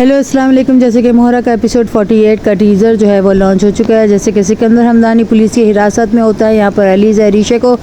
Hello अस्सलाम वालेकुम। जैसे कि मोहरा का एपिसोड 48 का टीज़र जो है वो लॉन्च हो चुका है। जैसे कि सिकंदर हमदानी पुलिस की हिरासत में होता है। यहाँ पर अलीज़ा अरीशे को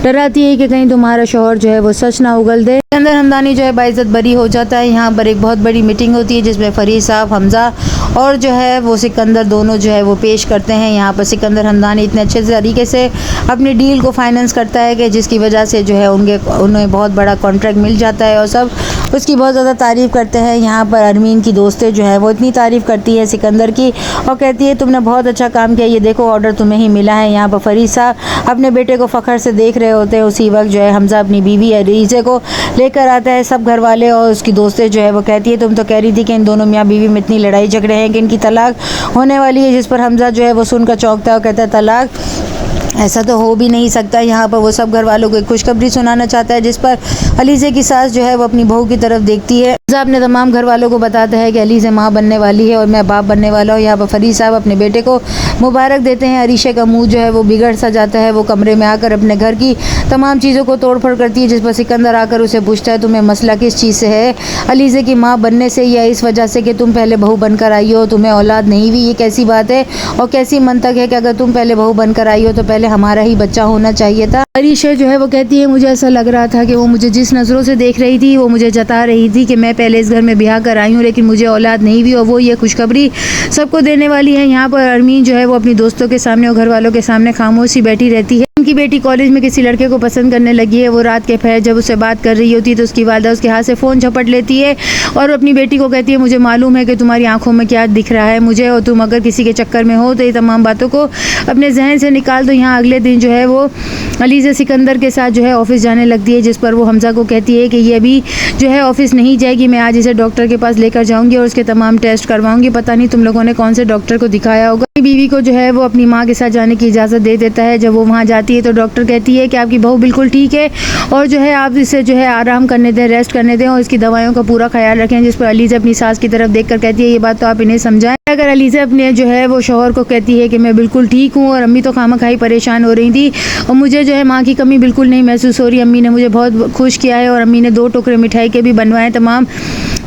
डराती है कि कहीं तुम्हारा शौहर जो है वो सच ना उगल दे। सिकंदर हमदानी जो है बाइज़्ज़त बरी हो जाता है। यहाँ पर एक बहुत बड़ी मीटिंग होती है जिसमें फरीद साहब, हमज़ा और जो है वो सिकंदर दोनों जो है वो पेश करते हैं। यहाँ पर सिकंदर हमदानी इतने अच्छे तरीके से अपनी डील को फाइनेंस करता है कि जिसकी वजह से जो है उन्हें बहुत बड़ा कॉन्ट्रैक्ट मिल जाता है और सब उसकी बहुत ज़्यादा तारीफ़ करते हैं। यहाँ पर अरमीन की दोस्तें जो है वो इतनी तारीफ़ करती है सिकंदर की और कहती है तुमने बहुत अच्छा काम किया, ये देखो ऑर्डर तुम्हें ही मिला है। यहाँ पर फरीद साहब अपने बेटे को फ़ख्र से देख रहे होते हैं। उसी वक्त जो है हमज़ा अपनी बीवी अरीज़े को लेकर आता है। सब घर वाले और उसकी दोस्तें जो है वो कहती है तुम तो कह रही थी कि इन दोनों मियाँ बीवी में इतनी लड़ाई झगड़े हैं कि इनकी तलाक होने वाली है। जिस पर हमज़ा जो है वो सुनकर चौंकता है और कहता है तलाक ऐसा तो हो भी नहीं सकता। यहाँ पर वो सब घर वालों को एक खुशखबरी सुनाना चाहता है जिस पर अलीज़े की सास जो है वो अपनी बहू की तरफ देखती है। हमज़ा अपने तमाम घर वालों को बताता है कि अलीज़े माँ बनने वाली है और मैं बाप बनने वाला हूँ। यहाँ पर फरीद साहब अपने बेटे को मुबारक देते हैं। अरीशे का मुँह जो है वो बिगड़ सा जाता है। वो कमरे में आकर अपने घर की तमाम चीज़ों को तोड़ फोड़ करती है जिस पर सिकंदर आकर उसे पूछता है तुम्हें मसला किस चीज़ से है, अलीज़े की माँ बनने से या इस वजह से कि तुम पहले बहू बनकर आई हो, तुम्हें औलाद नहीं हुई, ये कैसी बात है और कैसी मंतक है कि अगर तुम पहले बहू बनकर आई हो तो पहले हमारा ही बच्चा होना चाहिए था। अरीशा जो है वो कहती है मुझे ऐसा लग रहा था कि वो मुझे जिस नज़रों से देख रही थी वो मुझे जता रही थी कि मैं पहले इस घर में ब्याह कर आई हूँ लेकिन मुझे औलाद नहीं हुई और वो ये खुशखबरी सबको देने वाली है। यहाँ पर अरमीन जो है वो अपनी दोस्तों के सामने और घर वालों के सामने खामोशी बैठी रहती है। उनकी बेटी कॉलेज में किसी लड़के को पसंद करने लगी है। वो रात के पहर जब उससे बात कर रही होती है तो उसकी वालिदा उसके हाथ से फ़ोन झपट लेती है और अपनी बेटी को कहती है मुझे मालूम है कि तुम्हारी आंखों में क्या दिख रहा है मुझे, और तुम अगर किसी के चक्कर में हो तो ये तमाम बातों को अपने जहन से निकाल दो। यहाँ अगले दिन जो है वो अलीज़ा सिकंदर के साथ जो है ऑफिस जाने लगती है जिस पर वो हमज़ा को कहती है कि ये अभी जो है ऑफिस नहीं जाएगी, मैं आज इसे डॉक्टर के पास लेकर जाऊँगी और उसके तमाम टेस्ट करवाऊँगी। पता नहीं तुम लोगों ने कौन से डॉक्टर को दिखाया होगा। बीवी को जो है वो अपनी माँ के साथ जाने की इजाज़त दे देता है। जब वो वहाँ जाती है तो डॉक्टर कहती है कि आपकी बहू बिल्कुल ठीक है और जो है आप इसे जो है आराम करने दें, रेस्ट करने दें और इसकी दवाइयों का पूरा ख्याल रखें। जिस पर अलीज़ा अपनी सास की तरफ देखकर कहती है ये बात तो आप इन्हें समझाएं। अगर अलीज़ा अपने जो है वो शौहर को कहती है कि मैं बिल्कुल ठीक हूँ और अम्मी तो खामखाई परेशान हो रही थी और मुझे जो है माँ की कमी बिल्कुल नहीं महसूस हो रही, अम्मी ने मुझे बहुत खुश किया है और अम्मी ने 2 टुकड़े मिठाई के भी बनवाए तमाम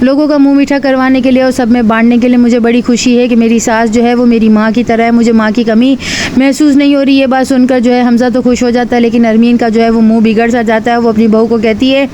लोगों का मुंह मीठा करवाने के लिए और सब में बांटने के लिए। मुझे बड़ी खुशी है कि मेरी सास जो है वो मेरी माँ की तरह है, मुझे माँ की कमी महसूस नहीं हो रही है। बात सुनकर जो है हमज़ा तो खुश हो जाता है लेकिन अरमीन का जो है वो मुंह बिगड़ सा जाता है। वो अपनी बहू को कहती है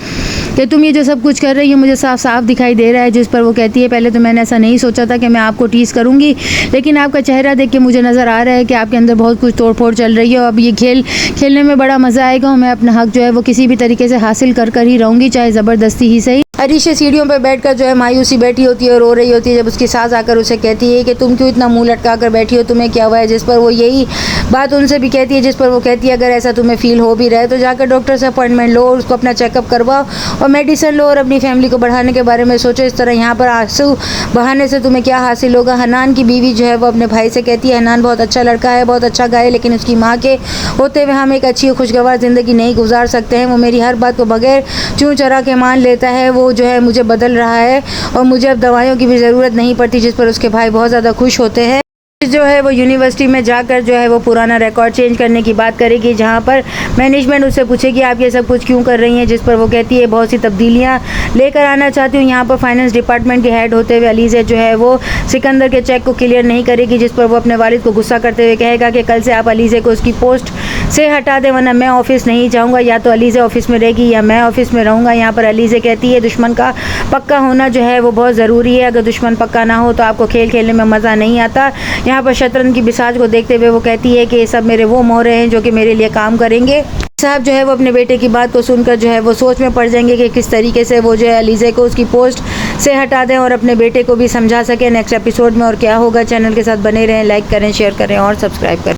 कि तुम ये जो सब कुछ कर रही हो मुझे साफ साफ दिखाई दे रहा है। जिस पर वो कहती है पहले तो मैंने ऐसा नहीं सोचा था कि मैं आपको टीज़ करूँगी लेकिन आपका चेहरा देख के मुझे नज़र आ रहा है कि आपके अंदर बहुत कुछ तोड़ फोड़ चल रही है और अब ये खेलने में बड़ा मज़ा आएगा और मैं अपना हक जो है वो किसी भी तरीके से हासिल कर ही रहूँगी, चाहे ज़बरदस्ती ही सही। अरीशा सीढ़ियों पर बैठकर जो है मायूसी बैठी होती है और रो रही होती है जब उसकी सास आकर उसे कहती है कि तुम क्यों इतना मुंह लटका कर बैठी हो, तुम्हें क्या हुआ है। जिस पर वो यही बात उनसे भी कहती है जिस पर वो कहती है अगर ऐसा तुम्हें फील हो भी रहा है तो जाकर डॉक्टर से अपॉइंटमेंट लो और उसको अपना चेकअप करवाओ और मेडिसिन लो और अपनी फैमिली को बढ़ाने के बारे में सोचो। इस तरह यहाँ पर आंसू बहाने से तुम्हें क्या हासिल होगा। हनान की बीवी जो है वो अपने भाई से कहती है हनान बहुत अच्छा लड़का है, बहुत अच्छा गाय, लेकिन उसकी माँ के होते हुए हम एक अच्छी खुशगवार ज़िंदगी नहीं गुजार सकते हैं। वो मेरी हर बात को बगैर चूँ चरा के मान लेता है, वो जो है मुझे बदल रहा है और मुझे अब दवाइयों की भी ज़रूरत नहीं पड़ती। जिस पर उसके भाई बहुत ज़्यादा खुश होते हैं। जो है वो यूनिवर्सिटी में जाकर जो है वो पुराना रिकॉर्ड चेंज करने की बात करेगी जहाँ पर मैनेजमेंट उससे पूछेगी आप ये सब कुछ क्यों कर रही हैं। जिस पर वो कहती है बहुत सी तब्दीलियाँ लेकर आना चाहती हूँ। यहाँ पर फाइनेंस डिपार्टमेंट के हेड होते हुए अलीज़ा जो है वो सिकंदर के चेक को क्लियर नहीं करेगी। जिस पर वो अपने वालिद को गुस्सा करते हुए कहेगा कि कल से आप अलीज़ा को उसकी पोस्ट से हटा दें वरना मैं ऑफिस नहीं जाऊँगा, या तो अलीज़ा ऑफिस में रहेगी या मैं ऑफिस में रहूँगा। यहाँ पर अलीज़ा कहती है दुश्मन का पक्का होना जो है वो बहुत ज़रूरी है, अगर दुश्मन पक्का ना हो तो आपको खेल खेलने में मज़ा नहीं आता। यहाँ पर शतरंज की बिसाज को देखते हुए वो कहती है कि ये सब मेरे वो मोहरे हैं जो कि मेरे लिए काम करेंगे। साहब जो है वो अपने बेटे की बात को सुनकर जो है वो सोच में पड़ जाएंगे कि किस तरीके से वो जो है अलीज़ा को उसकी पोस्ट से हटा दें और अपने बेटे को भी समझा सकें। नेक्स्ट एपिसोड में और क्या होगा, चैनल के साथ बने रहें, लाइक करें, शेयर करें और सब्सक्राइब करें।